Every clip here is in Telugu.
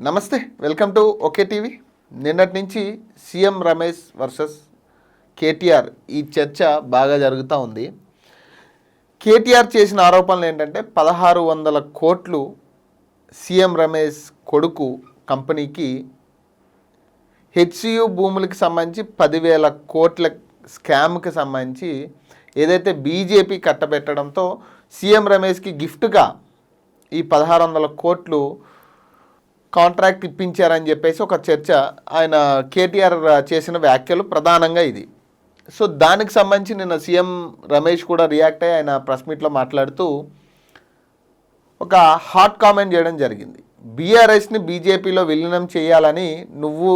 నమస్తే, వెల్కమ్ టు ఓకే టీవీ. నిన్నటి నుంచి సీఎం రమేష్ వర్సెస్ కేటీఆర్ ఈ చర్చ బాగా జరుగుతూ ఉంది. కేటీఆర్ చేసిన ఆరోపణలు ఏంటంటే 1600 కోట్లు సీఎం రమేష్ కొడుకు కంపెనీకి హెచ్సియు భూములకు సంబంధించి 10,000 కోట్ల స్కామ్కి సంబంధించి ఏదైతే బీజేపీ కట్టబెట్టడంతో సీఎం రమేష్కి గిఫ్ట్గా ఈ 1600 కోట్లు కాంట్రాక్ట్ ఇప్పించారని చెప్పేసి ఒక చర్చ. ఆయన కేటీఆర్ చేసిన వ్యాఖ్యలు ప్రధానంగా ఇది. సో దానికి సంబంధించి నిన్న సీఎం రమేష్ కూడా రియాక్ట్ అయ్యి ఆయన ప్రెస్ మీట్లో మాట్లాడుతూ ఒక హాట్ కామెంట్ చేయడం జరిగింది. బీఆర్ఎస్ని బీజేపీలో విలీనం చేయాలని నువ్వు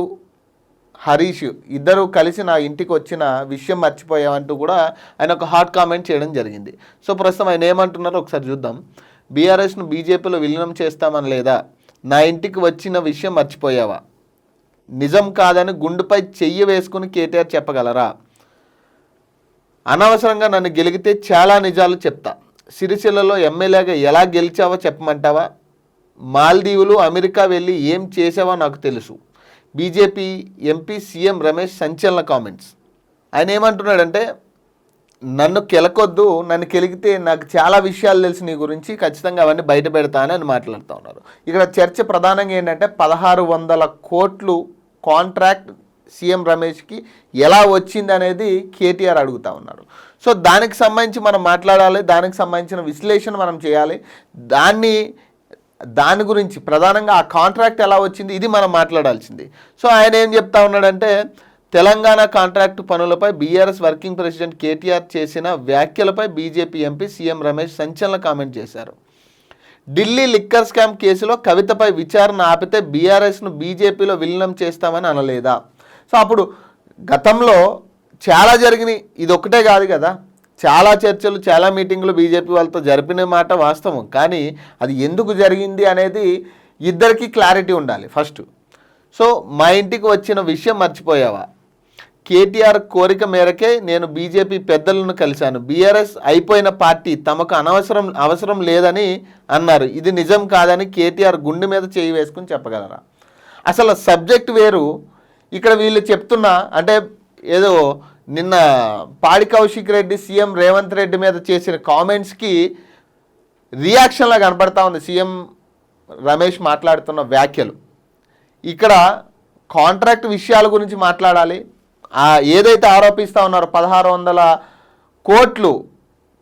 హరీష్ ఇద్దరు కలిసి నా ఇంటికి వచ్చిన విషయం మర్చిపోయావంటూ కూడా ఆయన ఒక హాట్ కామెంట్ చేయడం జరిగింది. సో ప్రస్తుతం ఆయన ఏమంటున్నారో ఒకసారి చూద్దాం. బీఆర్ఎస్ను బీజేపీలో విలీనం చేస్తామని లేదా, నా ఇంటికి వచ్చిన విషయం మర్చిపోయావా, నిజం కాదని గుండెపై చెయ్యి వేసుకుని కేటీఆర్ చెప్పగలరా, అనవసరంగా నన్ను గెలిగితే చాలా నిజాలు చెప్తా, సిరిసిల్లలో ఎమ్మెల్యేగా ఎలా గెలిచావో చెప్పమంటావా, మాల్దీవులు అమెరికా వెళ్ళి ఏం చేసావో నాకు తెలుసు, బీజేపీ ఎంపీ సీఎం రమేష్ సంచలన కామెంట్స్. ఆయన ఏమంటున్నాడంటే నన్ను కెలకొద్దు, నన్ను కెలిగితే నాకు చాలా విషయాలు తెలుసు నీ గురించి, ఖచ్చితంగా అవన్నీ బయట పెడతానని అని మాట్లాడుతూ ఉన్నారు. ఇక్కడ చర్చ ప్రధానంగా ఏంటంటే 1600 కోట్లు కాంట్రాక్ట్ సీఎం రమేష్కి ఎలా వచ్చింది అనేది కేటీఆర్ అడుగుతూ ఉన్నారు. సో దానికి సంబంధించి మనం మాట్లాడాలి, దానికి సంబంధించిన విశ్లేషణ మనం చేయాలి, దాని గురించి ప్రధానంగా ఆ కాంట్రాక్ట్ ఎలా వచ్చింది ఇది మనం మాట్లాడాల్సింది. సో ఆయన ఏం చెప్తా ఉన్నాడంటే తెలంగాణ కాంట్రాక్టు పనులపై బీఆర్ఎస్ వర్కింగ్ ప్రెసిడెంట్ కేటీఆర్ చేసిన వ్యాఖ్యలపై బీజేపీ ఎంపీ సీఎం రమేష్ సంచలన కామెంట్ చేశారు. ఢిల్లీ లిక్కర్ స్కామ్ కేసులో కవితపై విచారణ ఆపితే బీఆర్ఎస్ను బీజేపీలో విలీనం చేస్తామని అనలేదా. సో అప్పుడు గతంలో చాలా జరిగినాయి, ఇది ఒకటే కాదు కదా, చాలా చర్చలు చాలా మీటింగులు బీజేపీ వాళ్ళతో జరిపిన మాట వాస్తవం. కానీ అది ఎందుకు జరిగింది అనేది ఇద్దరికీ క్లారిటీ ఉండాలి ఫస్ట్. సో మా ఇంటికి వచ్చిన విషయం మర్చిపోయావా, కేటీఆర్ కోరిక మేరకే నేను బీజేపీ పెద్దలను కలిశాను, బీఆర్ఎస్ అయిపోయిన పార్టీ, తమకు అవసరం లేదని అన్నారు, ఇది నిజం కాదని కేటీఆర్ గుండె మీద చేయి వేసుకుని చెప్పగలరా. అసలు సబ్జెక్ట్ వేరు, ఇక్కడ వీళ్ళు చెప్తున్నా అంటే ఏదో నిన్న పాడి కౌశిక్ రెడ్డి సీఎం రేవంత్ రెడ్డి మీద చేసిన కామెంట్స్కి రియాక్షన్లా కనపడతా ఉంది సీఎం రమేష్ మాట్లాడుతున్న వ్యాఖ్యలు. ఇక్కడ కాంట్రాక్ట్ విషయాల గురించి మాట్లాడాలి, ఏదైతే ఆరోపిస్తూ ఉన్నారో 1600 కోట్లు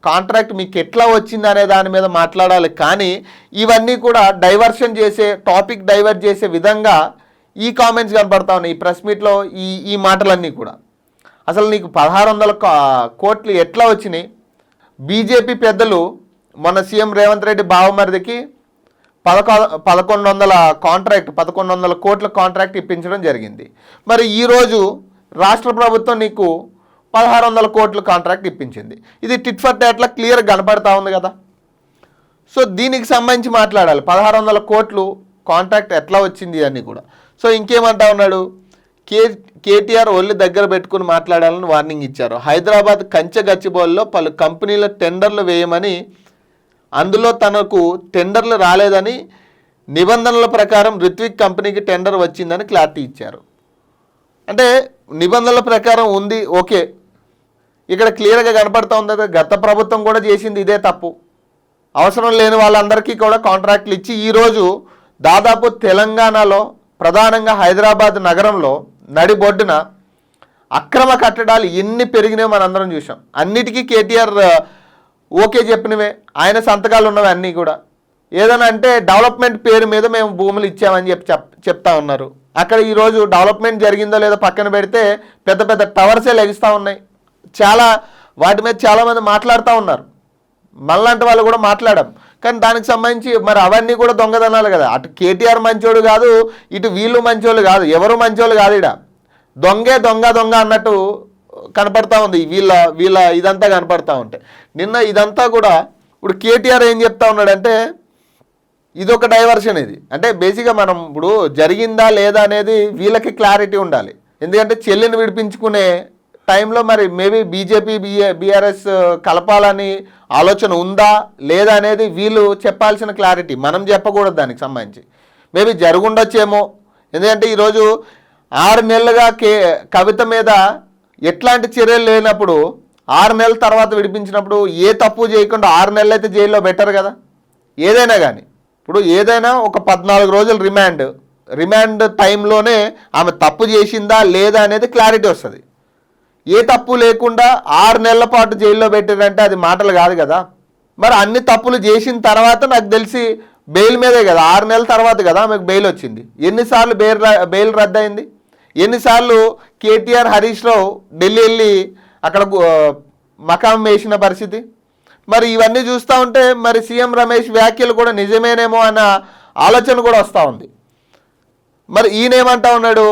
కాంట్రాక్ట్ మీకు ఎట్లా వచ్చింది అనే దాని మీద మాట్లాడాలి. కానీ ఇవన్నీ కూడా డైవర్షన్ చేసే, టాపిక్ డైవర్ట్ చేసే విధంగా ఈ కామెంట్స్ కనపడతా ఉన్నాయి ఈ ప్రెస్ మీట్లో. ఈ మాటలన్నీ కూడా అసలు నీకు 1600 కోట్లు ఎట్లా వచ్చినాయి. బీజేపీ పెద్దలు మొన్న సీఎం రేవంత్ రెడ్డి బావమరిదికి 1100 కోట్ల కాంట్రాక్ట్ ఇప్పించడం జరిగింది. మరి ఈరోజు రాష్ట్ర ప్రభుత్వం నీకు 1600 కోట్ల కాంట్రాక్ట్ ఇప్పించింది. ఇది టిట్ ఫర్ టాట్లా క్లియర్ కనపడతా ఉంది కదా. సో దీనికి సంబంధించి మాట్లాడాలి, 1600 కోట్లు కాంట్రాక్ట్ ఎట్లా వచ్చింది అని కూడా. సో ఇంకేమంటా ఉన్నాడు, కేటీఆర్ ఒళ్ళు దగ్గర పెట్టుకుని మాట్లాడాలని వార్నింగ్ ఇచ్చారు. హైదరాబాద్ కంచె గచ్చిబౌలిలో పలు కంపెనీల టెండర్లు వేయమని, అందులో తనకు టెండర్లు రాలేదని, నిబంధనల ప్రకారం రిత్విక్ కంపెనీకి టెండర్ వచ్చిందని క్లారిటీ ఇచ్చారు. అంటే నిబంధనల ప్రకారం ఉంది, ఓకే, ఇక్కడ క్లియర్గా కనపడుతూ ఉంది గత ప్రభుత్వం కూడా చేసింది ఇదే తప్పు. అవసరం లేని వాళ్ళందరికీ కూడా కాంట్రాక్ట్లు ఇచ్చి ఈరోజు దాదాపు తెలంగాణలో ప్రధానంగా హైదరాబాద్ నగరంలో నడిబొడ్డున అక్రమ కట్టడాలు ఎన్ని పెరిగినాయో మనందరం చూసాం. అన్నిటికీ కేటీఆర్ ఓకే చెప్పినవే, ఆయన సంతకాలు ఉన్నవి అన్నీ కూడా. ఏదైనా అంటే డెవలప్మెంట్ పేరు మీద మేము భూములు ఇచ్చామని చెప్తా ఉన్నారు. అక్కడ ఈరోజు డెవలప్మెంట్ జరిగిందో లేదో పక్కన పెడితే పెద్ద పెద్ద టవర్సే లెగిస్తూ ఉన్నాయి. వాటి మీద చాలామంది మాట్లాడుతూ ఉన్నారు, మనలాంటి వాళ్ళు కూడా మాట్లాడాం. కానీ దానికి సంబంధించి మరి అవన్నీ కూడా దొంగదనాలు కదా. అటు కేటీఆర్ మంచోడు కాదు, ఇటు వీళ్ళు మంచోళ్ళు కాదు, ఎవరు మంచోళ్ళు కాదు. ఇడ దొంగ అన్నట్టు కనపడతా ఉంది వీళ్ళ ఇదంతా కనపడతా ఉంటే. నిన్న ఇదంతా కూడా ఇప్పుడు కేటీఆర్ ఏం చెప్తా ఉన్నాడంటే ఇదొక డైవర్షన్. ఇది అంటే బేసిక్గా మనం ఇప్పుడు జరిగిందా లేదా అనేది వీళ్ళకి క్లారిటీ ఉండాలి. ఎందుకంటే చెల్లిని విడిపించుకునే టైంలో మరి మేబీ బీజేపీ బీఆర్ఎస్ కలపాలని ఆలోచన ఉందా లేదా అనేది వీళ్ళు చెప్పాల్సిన క్లారిటీ, మనం చెప్పకూడదు దానికి సంబంధించి. మేబీ జరుగుండొచ్చేమో. ఎందుకంటే ఈరోజు 6 నెలలుగా కవిత మీద ఎట్లాంటి చర్యలు లేనప్పుడు 6 నెలల తర్వాత విడిపించినప్పుడు ఏ తప్పు చేయకుండా 6 నెలలు అయితే జైల్లో బెటర్ కదా. ఏదైనా కానీ ఇప్పుడు ఏదైనా ఒక 14 రోజులు రిమాండ్ టైంలోనే ఆమె తప్పు చేసిందా లేదా అనేది క్లారిటీ వస్తుంది. ఏ తప్పు లేకుండా 6 నెలల పాటు జైల్లో పెట్టారంటే అది మాటలు కాదు కదా. మరి అన్ని తప్పులు చేసిన తర్వాత నాకు తెలిసి బెయిల్ మీదే కదా, 6 నెలల తర్వాత కదా ఆమెకు బెయిల్ వచ్చింది. ఎన్నిసార్లు బెయిల్ రద్దయింది? ఎన్నిసార్లు కేటీఆర్ హరీష్ రావు ఢిల్లీ వెళ్ళి అక్కడ మకాం వేసిన పరిస్థితి? మరి ఇవన్నీ చూస్తూ ఉంటే మరి సీఎం రమేష్ వ్యాఖ్యలు కూడా నిజమేనేమో అన్న ఆలోచన కూడా వస్తూ ఉంది. మరి ఈయనేమంటా ఉన్నాడు?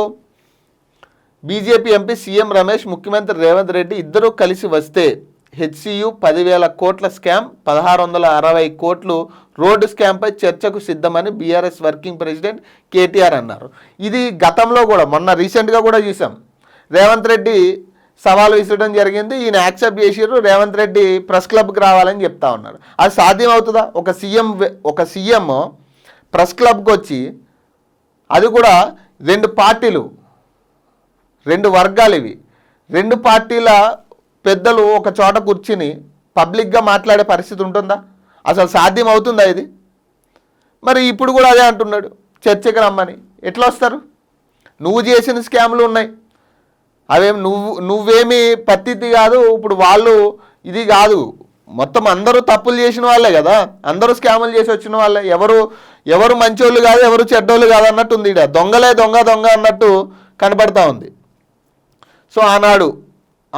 బీజేపీ ఎంపీ సీఎం రమేష్, ముఖ్యమంత్రి రేవంత్ రెడ్డి ఇద్దరూ కలిసి వస్తే హెచ్సియు 10,000 కోట్ల స్కామ్, 1,660 కోట్లు రోడ్డు స్కామ్పై చర్చకు సిద్ధమని బీఆర్ఎస్ వర్కింగ్ ప్రెసిడెంట్ కేటీఆర్ అన్నారు. ఇది గతంలో కూడా మొన్న రీసెంట్గా కూడా చూసాం. రేవంత్ రెడ్డి సవాల్ విసరడం జరిగింది, ఈయన యాక్సెప్ట్ చేసిర్రు. రేవంత్ రెడ్డి ప్రెస్ క్లబ్కి రావాలని చెప్తా ఉన్నారు. అది సాధ్యం అవుతుందా? ఒక సీఎం ప్రెస్ క్లబ్కి వచ్చి, అది కూడా 2 పార్టీలు 2 వర్గాలు, ఇవి 2 పార్టీల పెద్దలు ఒక చోట కూర్చుని పబ్లిక్గా మాట్లాడే పరిస్థితి ఉంటుందా? అసలు సాధ్యం అవుతుందా ఇది? మరి ఇప్పుడు కూడా అదే అంటున్నాడు, చర్చకి రమ్మని. ఎట్లా వస్తారు? నువ్వు చేసిన స్కామ్లు ఉన్నాయి, అవేం నువ్వేమి పత్తితి కాదు. ఇప్పుడు వాళ్ళు ఇది కాదు, మొత్తం అందరూ తప్పులు చేసిన వాళ్ళే కదా, అందరూ స్కాములు చేసి వచ్చిన వాళ్ళే. ఎవరు మంచోళ్ళు కాదు, ఎవరు చెడ్డోళ్ళు కాదు అన్నట్టు ఉంది. ఇక్కడ దొంగలే దొంగ అన్నట్టు కనబడతా ఉంది. సో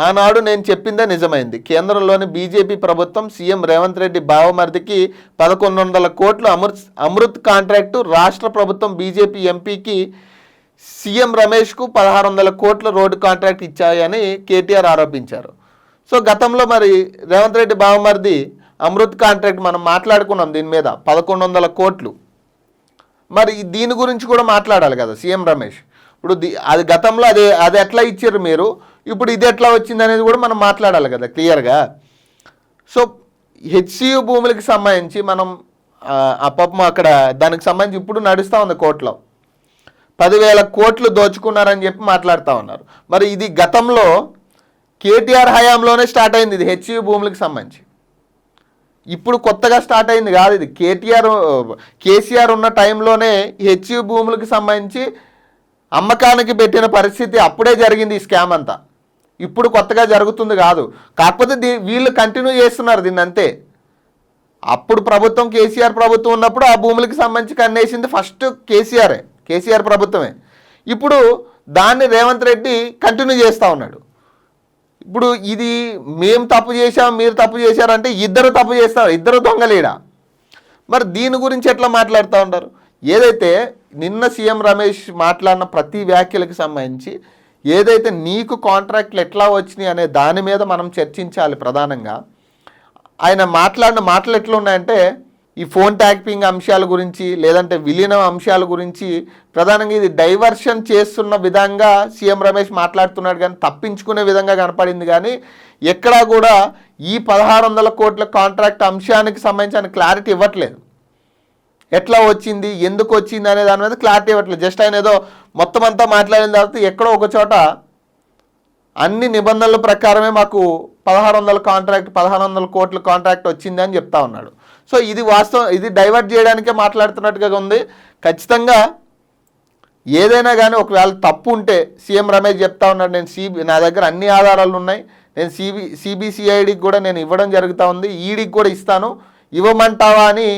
ఆనాడు నేను చెప్పిందే నిజమైంది. కేంద్రంలోని బీజేపీ ప్రభుత్వం సీఎం రేవంత్ రెడ్డి బావమరిదికి 1,100 కోట్లు అమృత్ కాంట్రాక్టు, రాష్ట్ర ప్రభుత్వం బీజేపీ ఎంపీకి సీఎం రమేష్కు 1,600 కోట్ల రోడ్డు కాంట్రాక్ట్ ఇచ్చాయని కేటీఆర్ ఆరోపించారు. సో గతంలో మరి రేవంత్ రెడ్డి బావమరిది అమృత్ కాంట్రాక్ట్ మనం మాట్లాడుకున్నాం, దీని మీద 1,100 కోట్లు. మరి దీని గురించి కూడా మాట్లాడాలి కదా సీఎం రమేష్. ఇప్పుడు అది గతంలో అది ఎట్లా ఇచ్చారు మీరు, ఇప్పుడు ఇది ఎట్లా వచ్చింది అనేది కూడా మనం మాట్లాడాలి కదా క్లియర్గా. సో హెచ్సియు భూములకి సంబంధించి మనం పాపం అక్కడ దానికి సంబంధించి ఇప్పుడు నడుస్తూ ఉంది కోర్టులో, 10,000 కోట్లు దోచుకున్నారని చెప్పి మాట్లాడుతూ ఉన్నారు. మరి ఇది గతంలో కేటీఆర్ హయాంలోనే స్టార్ట్ అయింది, ఇది హెచ్సియు భూములకి సంబంధించి. ఇప్పుడు కొత్తగా స్టార్ట్ అయింది కాదు ఇది. కేసీఆర్ ఉన్న టైంలోనే హెచ్సియు భూములకి సంబంధించి అమ్మకానికి పెట్టిన పరిస్థితి అప్పుడే జరిగింది ఈ స్కామ్ అంతా. ఇప్పుడు కొత్తగా జరుగుతుంది కాదు. కాకపోతే వీళ్ళు కంటిన్యూ చేస్తున్నారు దీన్ని అంతే. అప్పుడు ప్రభుత్వం కేసీఆర్ ప్రభుత్వం ఉన్నప్పుడు ఆ భూములకి సంబంధించి కన్నేసింది ఫస్ట్ కేసీఆర్ ప్రభుత్వమే. ఇప్పుడు దాన్ని రేవంత్ రెడ్డి కంటిన్యూ చేస్తూ ఉన్నాడు. ఇప్పుడు ఇది మేము తప్పు చేశాం, మీరు తప్పు చేశారంటే ఇద్దరు తప్పు చేస్తారు, ఇద్దరు దొంగలేడా. మరి దీని గురించి ఎట్లా మాట్లాడుతూ ఉంటారు? ఏదైతే నిన్న సీఎం రమేష్ మాట్లాడిన ప్రతి వ్యాఖ్యలకు సంబంధించి ఏదైతే నీకు కాంట్రాక్ట్లు ఎట్లా వచ్చినాయి అనే దాని మీద మనం చర్చించాలి ప్రధానంగా. ఆయన మాట్లాడిన మాటలు ఎట్లా ఉన్నాయంటే ఈ ఫోన్ ట్యాపింగ్ అంశాల గురించి, లేదంటే విలీనం అంశాల గురించి ప్రధానంగా ఇది డైవర్షన్ చేస్తున్న విధంగా సీఎం రమేష్ మాట్లాడుతున్నాడు, కానీ తప్పించుకునే విధంగా కనపడింది. కానీ ఎక్కడా కూడా ఈ 1,600 కోట్ల కాంట్రాక్ట్ అంశానికి సంబంధించిన క్లారిటీ ఇవ్వట్లేదు. ఎట్లా వచ్చింది, ఎందుకు వచ్చింది అనే దాని మీద క్లారిటీ ఇవ్వట్లేదు. జస్ట్ ఆయన ఏదో మొత్తం అంతా మాట్లాడిన తర్వాత ఎక్కడో ఒక చోట అన్ని నిబంధనల ప్రకారమే మాకు 1,600 కోట్ల కాంట్రాక్ట్ వచ్చింది అని చెప్తా ఉన్నాడు. సో ఇది వాస్తవం, ఇది డైవర్ట్ చేయడానికే మాట్లాడుతున్నట్టుగా ఉంది. ఖచ్చితంగా ఏదైనా కానీ ఒకవేళ తప్పు ఉంటే సీఎం రమేష్ చెప్తా ఉన్నాడు, నా దగ్గర అన్ని ఆధారాలు ఉన్నాయి, నేను సిబిసిఐడికి కూడా నేను ఇవ్వడం జరుగుతూ ఉంది, ఈడీకి కూడా ఇస్తాను, ఇవ్వమంటావా అని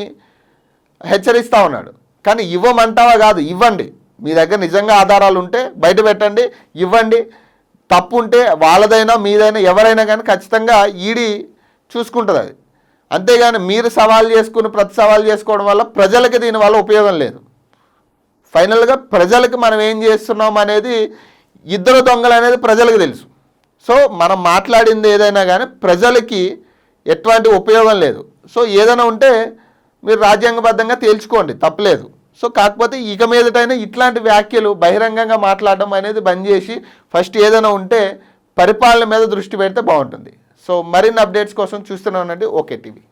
హెచ్చరిస్తూ ఉన్నాడు. కానీ ఇవ్వమంటావా కాదు, ఇవ్వండి. మీ దగ్గర నిజంగా ఆధారాలు ఉంటే బయట పెట్టండి, ఇవ్వండి. తప్పు ఉంటే వాళ్ళదైనా మీదైనా ఎవరైనా కానీ ఖచ్చితంగా ఈడీ చూసుకుంటుంది అది. అంతేగాని మీరు ప్రతి సవాల్ చేసుకోవడం వల్ల ప్రజలకి దీనివల్ల ఉపయోగం లేదు. ఫైనల్గా ప్రజలకు మనం ఏం చేస్తున్నాం అనేది, ఇద్దరు దొంగలు అనేది ప్రజలకు తెలుసు. సో మనం మాట్లాడింది ఏదైనా కానీ ప్రజలకి ఎటువంటి ఉపయోగం లేదు. సో ఏదైనా ఉంటే మీరు రాజ్యాంగబద్ధంగా తేల్చుకోండి, తప్పలేదు. సో కాకపోతే ఇక మీదటైనా ఇట్లాంటి వ్యాఖ్యలు బహిరంగంగా మాట్లాడడం అనేది బంద్ చేసి ఫస్ట్ ఏదైనా ఉంటే పరిపాలన మీద దృష్టి పెడితే బాగుంటుంది. సో మరిన్ని అప్డేట్స్ కోసం చూస్తూనే ఉండండి ఓకే టీవీ.